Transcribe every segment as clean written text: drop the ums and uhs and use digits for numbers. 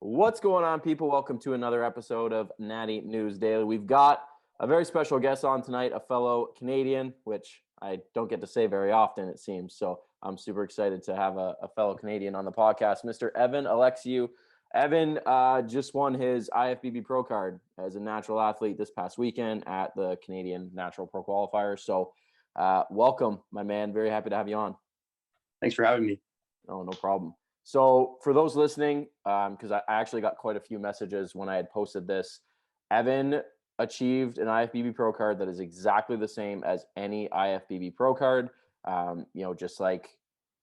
What's going on, people? Welcome to another episode of Natty News Daily. We've got a very special guest on tonight, a fellow Canadian, which I don't get to say very often, it seems. So I'm super excited to have a fellow Canadian on the podcast, Mr. Evan Alexiou. Evan just won his IFBB Pro Card as a natural athlete this past weekend at the Canadian Natural Pro Qualifier. So welcome, my man. Very happy to have you on. Thanks for having me. Oh, no problem. So for those listening, because I actually got quite a few messages when I had posted this, Evan achieved an IFBB Pro Card that is exactly the same as any IFBB Pro Card. Just like,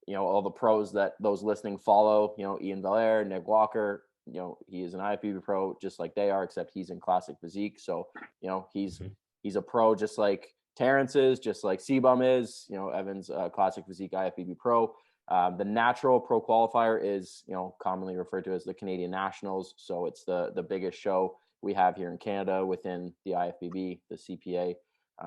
all the pros that those listening follow, Ian Valaire, Nick Walker, he is an IFBB Pro just like they are, except he's in classic physique. So, he's a pro just like Terrence is, just like C-Bum is, Evan's classic physique IFBB Pro. The Natural Pro Qualifier is, commonly referred to as the Canadian Nationals. So it's the biggest show we have here in Canada within the IFBB, the CPA,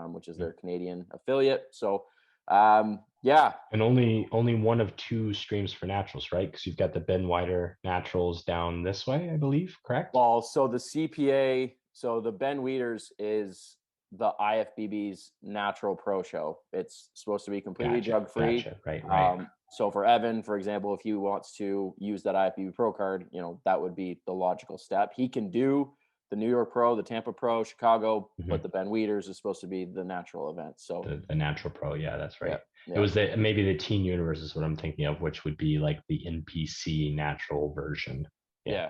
which is their Canadian affiliate. So, yeah. And only one of two streams for naturals, right? Because you've got the Ben Weider Naturals down this way, I believe, correct? Well, so the CPA, so the Ben Weider's is the IFBB's Natural Pro Show. It's supposed to be completely drug-free. Gotcha. Right. So for Evan, for example, if he wants to use that IFBB Pro Card, that would be the logical step. He can do the New York Pro, the Tampa Pro, Chicago, but the Ben Weider's is supposed to be the natural event. So the Natural Pro, yeah, that's right. Yeah. It was maybe the Teen Universe is what I'm thinking of, which would be like the NPC natural version. Yeah.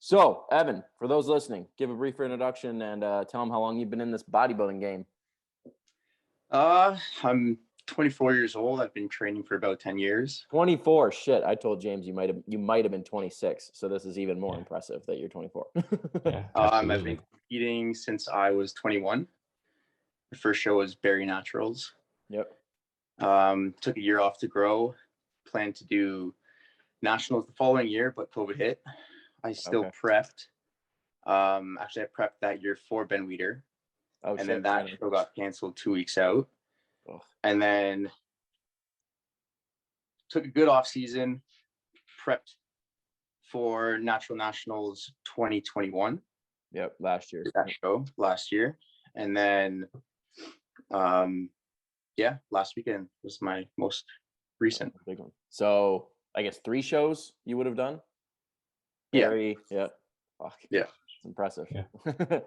So, Evan, for those listening, give a brief introduction and tell them how long you've been in this bodybuilding game. I'm 24 years old. I've been training for about 10 years. 24. Shit, I told James you might have been 26. So this is even more impressive that you're 24. I've been competing since I was 21. The first show was Barrie Naturals. Yep. Took a year off to grow. Planned to do nationals the following year, but COVID hit. I still prepped. Actually, I prepped that year for Ben Weider. Then that show got canceled 2 weeks out. Oh. And then took a good off season, prepped for Natural Nationals 2021. Yep, last year. That show last year. And then, last weekend was my most recent. Big one. So I guess 3 shows you would have done? Yeah. Fuck. Yeah. It's impressive.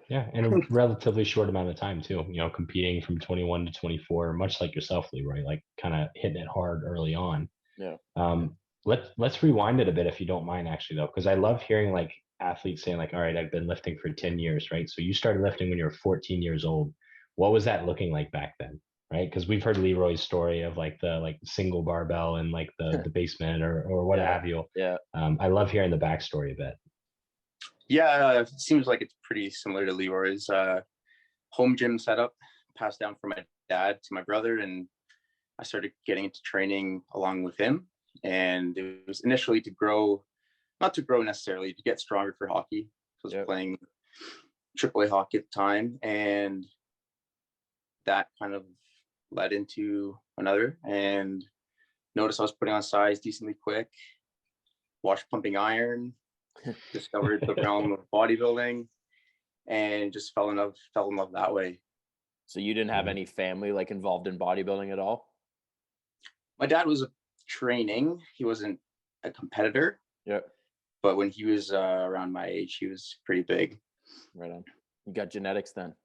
Yeah, in a relatively short amount of time too. Competing from 21 to 24, much like yourself, Leroy, like kind of hitting it hard early on. Yeah. Let's rewind it a bit if you don't mind, actually, though, because I love hearing like athletes saying like, all right, I've been lifting for 10 years, right? So you started lifting when you were 14 years old. What was that looking like back then? Right, because we've heard Leroy's story of like the single barbell and like the basement or what have you. Yeah. I love hearing the backstory of it. Yeah, it seems like it's pretty similar to Leroy's home gym setup, passed down from my dad to my brother, and I started getting into training along with him. And it was initially not to grow necessarily, to get stronger for hockey. I was playing AAA hockey at the time, and that kind of led into another, and noticed I was putting on size decently quick, watched Pumping Iron, discovered the realm of bodybuilding, and just fell in love that way. So you didn't have any family like involved in bodybuilding at all? My dad was training. He wasn't a competitor. Yep. But when he was around my age, he was pretty big. Right on. You got genetics then.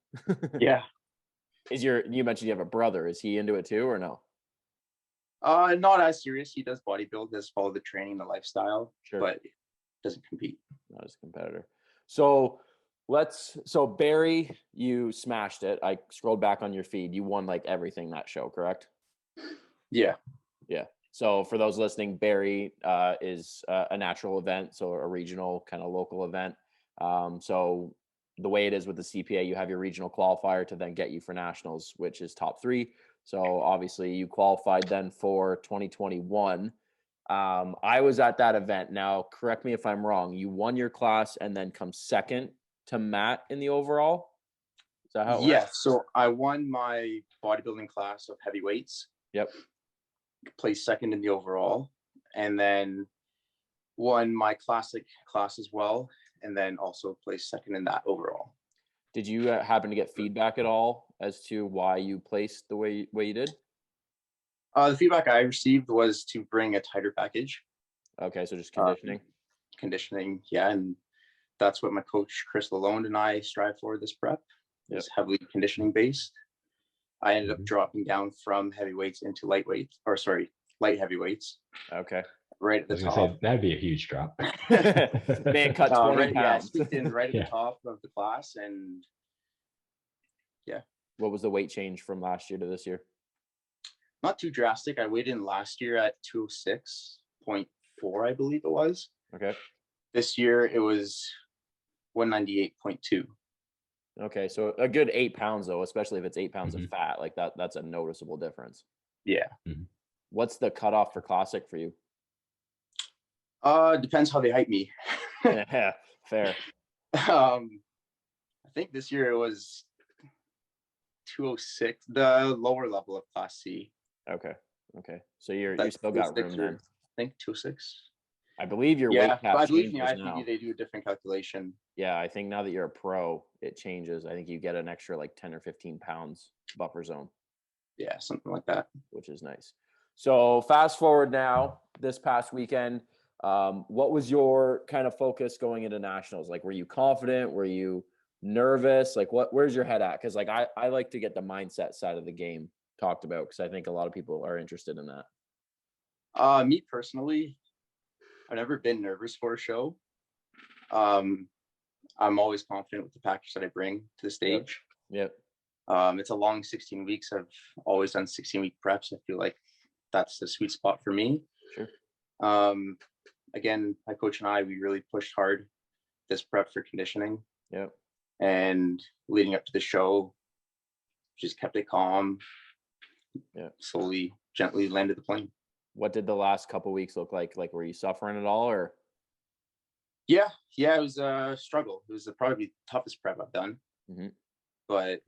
Yeah. You mentioned you have a brother. Is he into it too or no? Not as serious. He does bodybuild, does follow the training, the lifestyle, but doesn't compete. Not as a competitor. So Barrie, you smashed it. I scrolled back on your feed. You won like everything that show, correct? Yeah. So for those listening, Barrie is a natural event, so a regional kind of local event. So the way it is with the CPA, you have your regional qualifier to then get you for nationals, which is top 3. So obviously you qualified then for 2021. I was at that event. Now, correct me if I'm wrong. You won your class and then come second to Matt in the overall. Is that how it works? So I won my bodybuilding class of heavyweights. Yep. Placed second in the overall. And then won my classic class as well, and then also placed second in that overall. Did you happen to get feedback at all as to why you placed the way you did? The feedback I received was to bring a tighter package. Okay, so just conditioning. Conditioning, yeah, and that's what my coach Chris Lalonde and I strive for this prep. Is heavily conditioning based. I ended up dropping down from heavyweights into light heavyweights. Okay. Right at the top. That'd be a huge drop. Man, cut 20 pounds. Yeah, I sneaked in right at the top of the class, and yeah. What was the weight change from last year to this year? Not too drastic. I weighed in last year at 206.4, I believe it was. Okay. This year it was 198.2. Okay, so a good 8 pounds though, especially if it's 8 pounds of fat, like that's a noticeable difference. Yeah. What's the cutoff for classic for you? Depends how they hype me. Yeah, fair. I think this year it was 206, the lower level of Class C. Okay. So you still got room then. I think 206. I believe your weight cap I believe in the changes now. IFBB they do a different calculation. Yeah, I think now that you're a pro, it changes. I think you get an extra like 10 or 15 pounds buffer zone. Yeah, something like that. Which is nice. So fast forward now, this past weekend, what was your kind of focus going into nationals? Like, were you confident? Were you nervous? Like, where's your head at? Because like I like to get the mindset side of the game talked about, because I think a lot of people are interested in that. Me personally, I've never been nervous for a show. I'm always confident with the package that I bring to the stage. Yep. It's a long 16 weeks. I've always done 16-week preps. I feel like that's the sweet spot for me. Sure. Again, my coach and I, we really pushed hard this prep for conditioning. Yep. And leading up to the show, just kept it calm. Yeah. Slowly, gently landed the plane. What did the last couple weeks look like? Like, were you suffering at all, or? Yeah, it was a struggle. It was probably the toughest prep I've done. But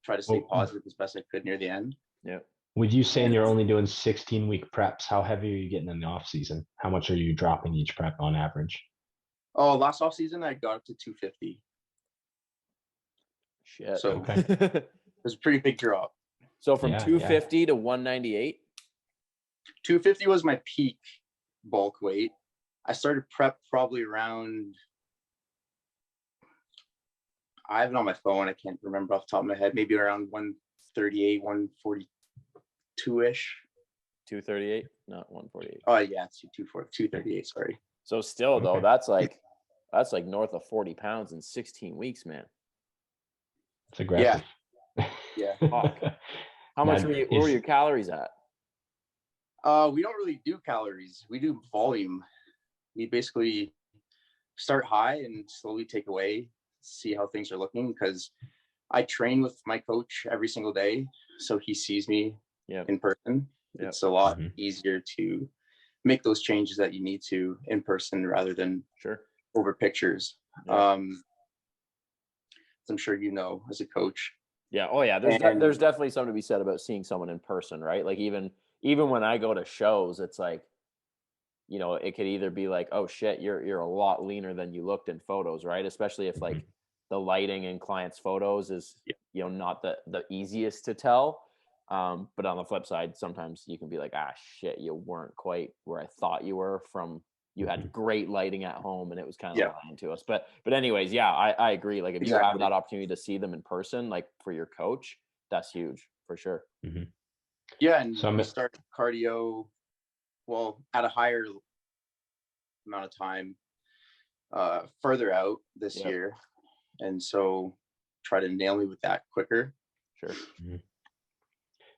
try to stay positive as best I could near the end. Yeah. With you saying you're only doing 16-week preps, how heavy are you getting in the off season? How much are you dropping each prep on average? Oh, last off season I got up to 250. Shit. So it was a pretty big drop. So from 250 to 198? 250 was my peak bulk weight. I started prep probably around, I have it on my phone, I can't remember off the top of my head, maybe around 138, 142-ish. 238, not 148. Oh yeah, it's 238, sorry. So still though, that's like north of 40 pounds in 16 weeks, man. It's aggressive. Yeah. How much what were your calories at? We don't really do calories. We do volume. We basically start high and slowly take away, see how things are looking, because I train with my coach every single day. So he sees me in person. Yep. It's a lot easier to make those changes that you need to in person rather than over pictures. Yep. As I'm sure you know as a coach. Yeah. Oh yeah. There's definitely something to be said about seeing someone in person, right? Like even when I go to shows, it's like, you know, it could either be like, oh shit, you're a lot leaner than you looked in photos, right? Especially if like the lighting in clients' photos is, you know, not the easiest to tell. But on the flip side, sometimes you can be like, ah, shit, you weren't quite where I thought you were from. You had great lighting at home and it was kind of lying to us. But anyways, yeah, I agree. Like if you have that opportunity to see them in person, like for your coach, that's huge for sure. Yeah. And so we start cardio, well, at a higher amount of time, further out this year. And so try to nail me with that quicker. Sure.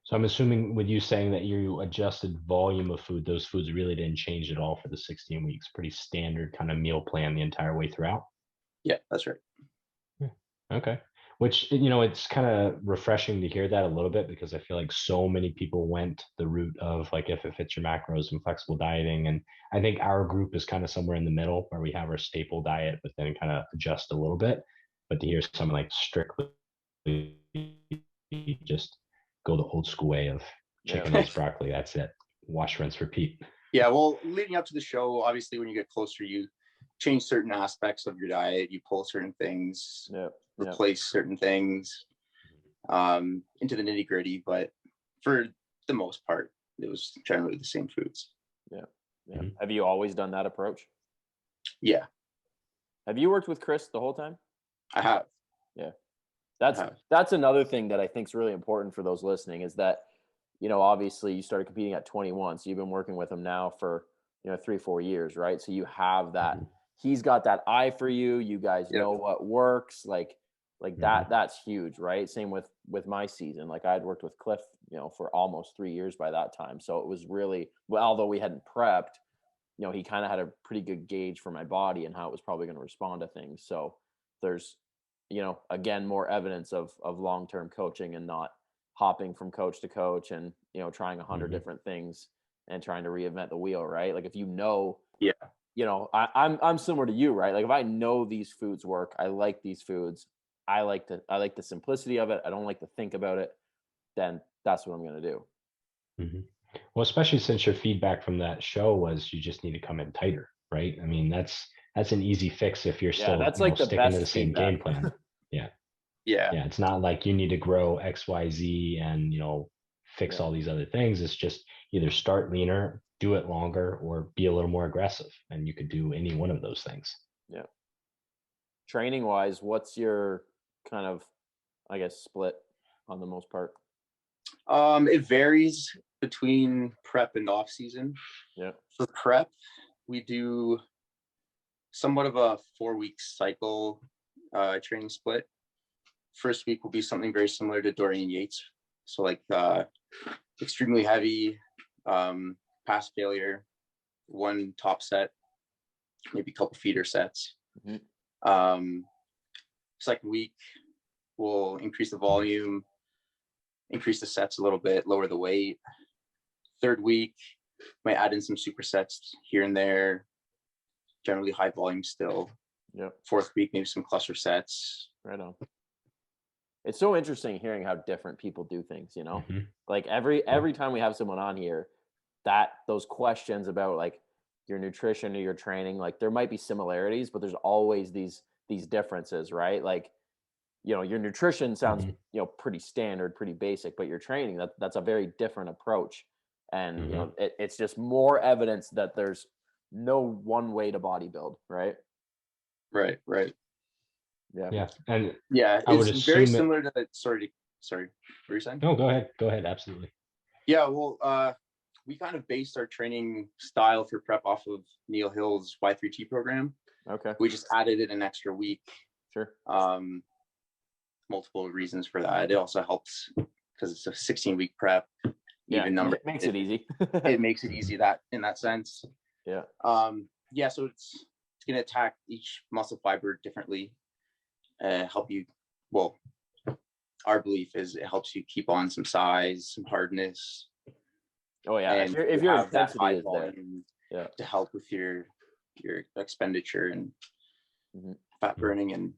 So I'm assuming with you saying that you adjusted volume of food, those foods really didn't change at all for the 16 weeks. Pretty standard kind of meal plan the entire way throughout. Yeah, that's right. Okay. Which, you know, it's kind of refreshing to hear that a little bit, because I feel like so many people went the route of like, if it fits your macros and flexible dieting. And I think our group is kind of somewhere in the middle where we have our staple diet, but then kind of adjust a little bit. But to hear someone like strictly just go the old school way of chicken, rice, broccoli, that's it. Wash, rinse, repeat. Yeah, well, leading up to the show, obviously, when you get closer, you change certain aspects of your diet. You pull certain things, replace certain things, into the nitty gritty. But for the most part, it was generally the same foods. Yeah. Have you always done that approach? Yeah. Have you worked with Chris the whole time? I have. Yeah. That's another thing that I think is really important for those listening is that, obviously you started competing at 21. So you've been working with him now for, 3-4 years, right? So you have that, he's got that eye for you. You guys know what works. Like that's huge, right? Same with my season. Like I had worked with Cliff, for almost 3 years by that time. So it was really, well, although we hadn't prepped, he kind of had a pretty good gauge for my body and how it was probably going to respond to things. So there's, again, more evidence of long-term coaching and not hopping from coach to coach and, trying 100 different things and trying to reinvent the wheel, right? Like if I'm similar to you, right? Like if I know these foods work, I like these foods, I like the simplicity of it, I don't like to think about it, then that's what I'm going to do. Well, especially since your feedback from that show was you just need to come in tighter, right? I mean, that's an easy fix if you're still that's like the sticking to the best same feedback. game plan. Yeah. It's not like you need to grow XYZ and fix all these other things. It's just either start leaner, do it longer, or be a little more aggressive, and you could do any one of those things. Yeah. Training wise, what's your kind of, I guess, split on the most part? It varies between prep and off season. Yeah. For prep, we do somewhat of a 4-week cycle training split. First week will be something very similar to Dorian Yates. So like extremely heavy, pass failure, one top set, maybe a couple feeder sets. Second week, we'll increase the volume, increase the sets a little bit, lower the weight. Third week, might add in some supersets here and there, generally high volume still. Fourth week, maybe some cluster sets. Right on. It's so interesting hearing how different people do things, like every time we have someone on here, that those questions about like your nutrition or your training, like there might be similarities, but there's always these differences, right? Like, your nutrition sounds, pretty standard, pretty basic, but your training, that's a very different approach. And, it's just more evidence that there's no one way to bodybuild, right? Right. Yeah. And it's very similar to sorry, what were you saying? No, go ahead. Absolutely. Yeah, well, we kind of based our training style for prep off of Neil Hill's Y3T program. Okay. We just added in an extra week. Sure. Multiple reasons for that. It also helps because it's a 16-week prep. Even number. It makes it easy. It makes it easy in that sense. Yeah. So it's going to attack each muscle fiber differently. Help you. Well, our belief is it helps you keep on some size, some hardness. Oh yeah. And if your have that intensity high is volume there, to help with your expenditure and fat burning and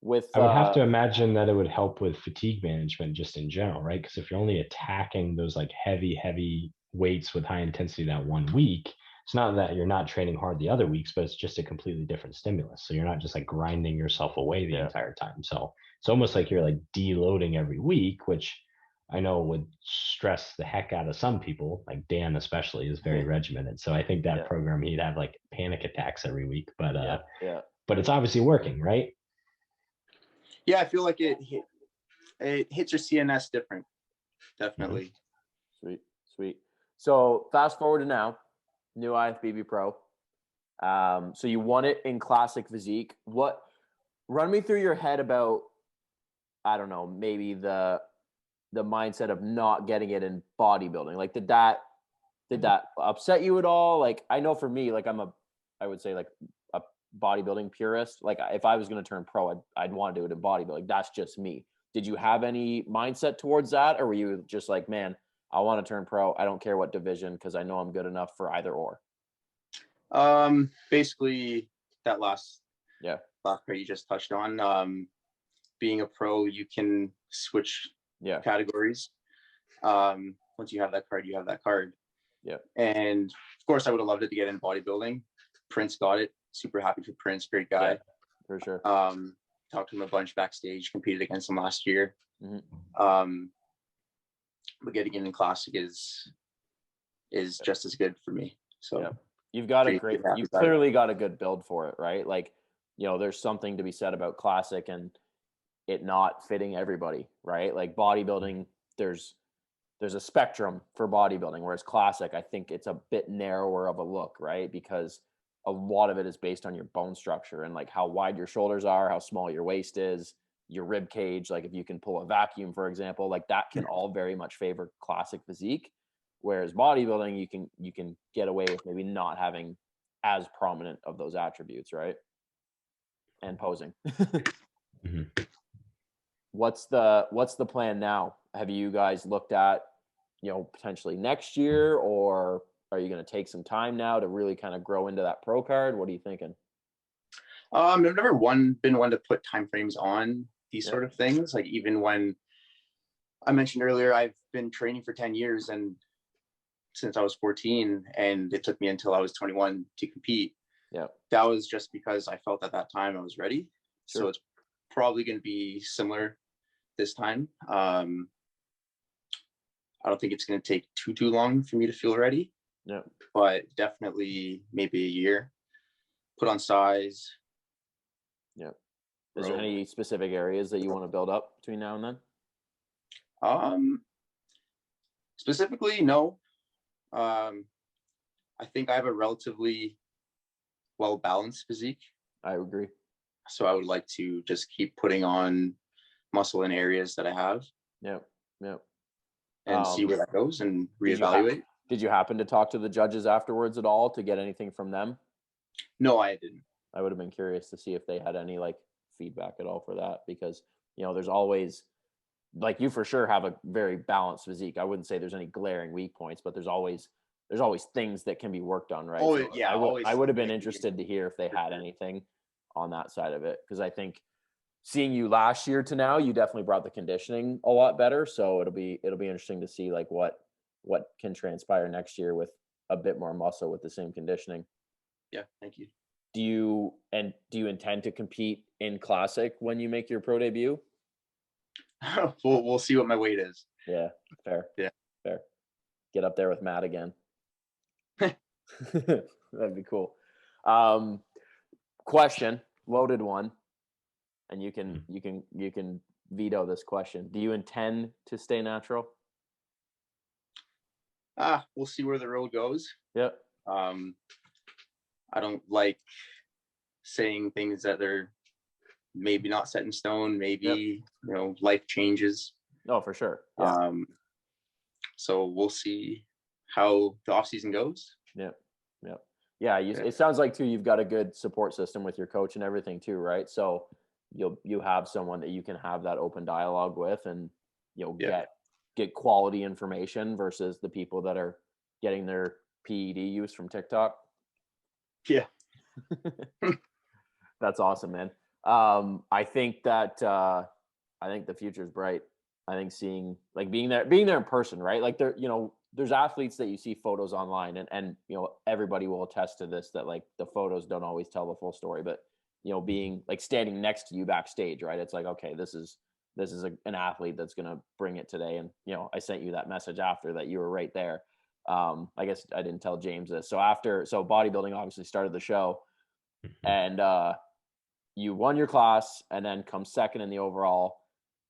with I would have to imagine that it would help with fatigue management just in general, right? Because if you're only attacking those like heavy weights with high intensity that 1 week, it's not that you're not training hard the other weeks, but it's just a completely different stimulus. So you're not just like grinding yourself away the entire time. So it's almost like you're like deloading every week, which I know would stress the heck out of some people. Like Dan especially is very regimented. So I think that program, he'd have like panic attacks every week, but it's obviously working, right? Yeah, I feel like it hits your CNS different. Definitely. Sweet. So fast forward to now, new IFBB Pro. So you won it in classic physique. Run me through your head about, I don't know, maybe the mindset of not getting it in bodybuilding. Like, did that upset you at all? Like, I know for me, like I would say like a bodybuilding purist. Like if I was going to turn pro, I'd want to do it in bodybuilding. That's just me. Did you have any mindset towards that? Or were you just like, man, I want to turn pro. I don't care what division, because I know I'm good enough for either or. Basically that last part you just touched on, being a pro, you can switch categories. Once you have that card, you have that card. Yeah. And of course, I would have loved it to get in bodybuilding. Prince got it. Super happy for Prince. Great guy. Yeah, for sure. Talked to him a bunch backstage. Competed against him last year. But getting in classic is just as good for me. So yeah. You've got you've clearly got a good build for it, right? Like, there's something to be said about classic and it not fitting everybody, right? Like bodybuilding, there's a spectrum for bodybuilding, whereas classic, I think it's a bit narrower of a look, right? Because a lot of it is based on your bone structure and like how wide your shoulders are, how small your waist is, your rib cage. Like if you can pull a vacuum, for example, like that can all very much favor classic physique. Whereas bodybuilding, you can get away with maybe not having as prominent of those attributes, right? And posing. What's the plan now? Have you guys looked at, potentially next year, or are you going to take some time now to really kind of grow into that pro card? What are you thinking? I've never been one to put timeframes on these sort of things. Like even when I mentioned earlier, I've been training for 10 years and since I was 14, and it took me until I was 21 to compete. Yeah. That was just because I felt at that time I was ready. Sure. So it's probably going to be similar this time. I don't think it's going to take too long for me to feel ready. Yeah. But definitely maybe a year. Put on size. Yeah. Is there any specific areas that you want to build up between now and then? Specifically, no. I think I have a relatively well-balanced physique. I agree. So I would like to just keep putting on muscle in areas that I have. Yeah. And see where that goes and reevaluate. Did you happen to talk to the judges afterwards at all to get anything from them? No, I didn't. I would have been curious to see if they had any like feedback at all for that, because there's always, like, you for sure have a very balanced physique. I wouldn't say there's any glaring weak points, but there's always things that can be worked on, right? Oh, so yeah. I would have been interested to hear if they had anything on that side of it, because I think seeing you last year to now, you definitely brought the conditioning a lot better. So it'll be interesting to see like what can transpire next year with a bit more muscle with the same conditioning. Yeah, thank you. Do you intend to compete in classic when you make your pro debut? We'll see what my weight is. Yeah, fair. Yeah, fair. Get up there with Matt again. That'd be cool. Question, loaded one, and you can veto this question. Do you intend to stay natural? We'll see where the road goes. Yep. I don't like saying things that they're maybe not set in stone. Maybe life changes. Oh, for sure. Yeah. So we'll see how the off season goes. Yep. Yeah. It sounds like too, you've got a good support system with your coach and everything too, right? So you have someone that you can have that open dialogue with, and get quality information versus the people that are getting their PED use from TikTok. Yeah. That's awesome, man. I think the future is bright. I think seeing, like, being there in person, right? Like there's athletes that you see photos online, and everybody will attest to this, that like the photos don't always tell the full story, but being like standing next to you backstage, right? It's like, okay, this is an athlete that's going to bring it today. And, I sent you that message after that you were right there. I guess I didn't tell James this. So bodybuilding obviously started the show, and you won your class and then come second in the overall.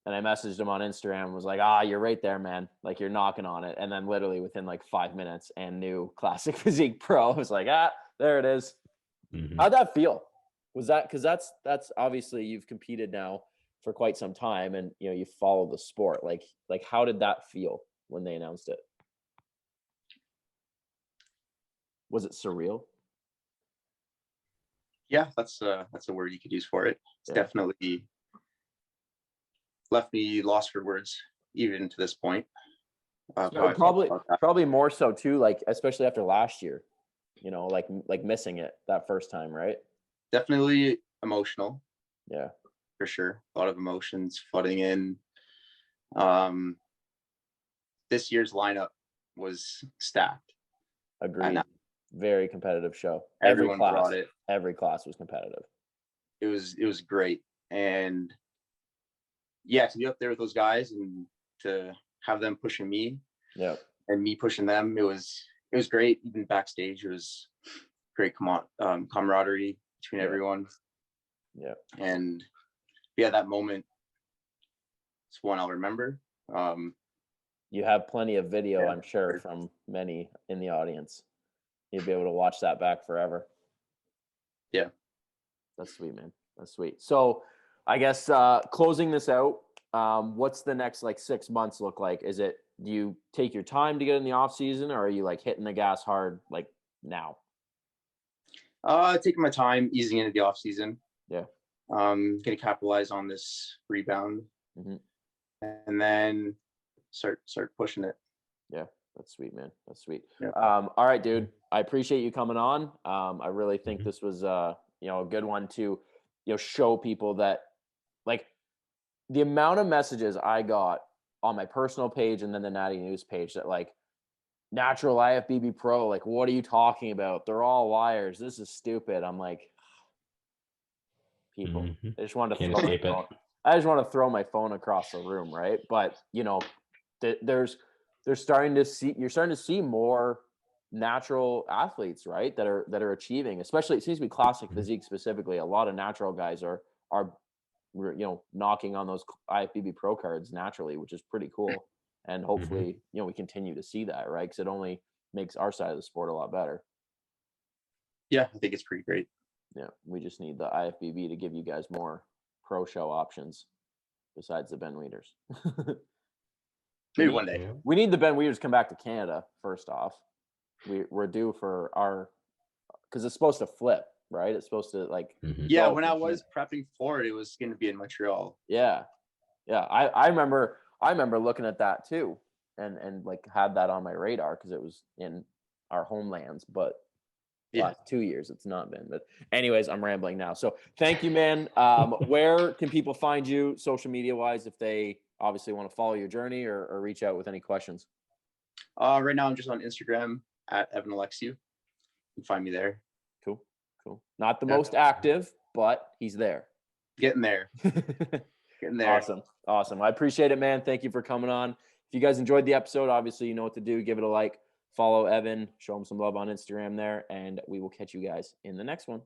And I messaged him on Instagram and was like, you're right there, man. Like, you're knocking on it. And then literally within like 5 minutes, and new Classic Physique Pro. I was like, there it is. Mm-hmm. How'd that feel? Was that, because that's obviously you've competed now for quite some time, and you follow the sport. Like how did that feel when they announced it? Was it surreal? Yeah, that's a word you could use for it. It's definitely left me lost for words, even to this point. Probably more so too, like especially after last year, like missing it that first time, right? Definitely emotional. Yeah, for sure. A lot of emotions flooding in. This year's lineup was stacked. Agreed. Very competitive show. Everyone brought it. Every class was competitive. It was great. And yeah, to be up there with those guys and to have them pushing me and me pushing them, it was great. Even backstage, it was great camaraderie between everyone. Yeah. And yeah, that moment, it's one I'll remember. You have plenty of video, I'm sure, from many in the audience. You'll be able to watch that back forever. Yeah. That's sweet, man. That's sweet. So I guess closing this out, what's the next like 6 months look like? Is it, do you take your time to get in the off season, or are you like hitting the gas hard like now? Taking my time, easing into the off season. Yeah. Gonna capitalize on this rebound, and then start pushing it. Yeah, that's sweet, man. That's sweet. Yeah. All right, dude. I appreciate you coming on. I really think this was a good one to show people that, like, the amount of messages I got on my personal page and then the Natty News page that like, Natural IFBB Pro, like, what are you talking about? They're all liars. This is stupid. I'm like, people. I just wanted to throw my phone. I just want to throw my phone across the room, right? But you're starting to see more natural athletes, right? That are achieving, especially it seems to be classic physique specifically. A lot of natural guys are knocking on those IFBB Pro cards naturally, which is pretty cool. And hopefully, we continue to see that, right? Because it only makes our side of the sport a lot better. Yeah, I think it's pretty great. Yeah, we just need the IFBB to give you guys more pro show options besides the Ben Weeders. Maybe one day. We need the Ben Weeders to come back to Canada, first off. We're due for our, because it's supposed to flip, right? It's supposed to like. Yeah, when I was prepping for it, it was going to be in Montreal. Yeah. I remember looking at that too, and like had that on my radar because it was in our homelands, but last 2 years it's not been. But anyways, I'm rambling now. So thank you, man. Where can people find you social media wise if they obviously want to follow your journey or reach out with any questions? Right now I'm just on Instagram at Evan Alexiou. You can find me there. Cool. Not the most active, but he's there. Getting there. Getting there. Awesome. I appreciate it, man. Thank you for coming on. If you guys enjoyed the episode, obviously you know what to do. Give it a like, follow Evan, show him some love on Instagram there, and we will catch you guys in the next one.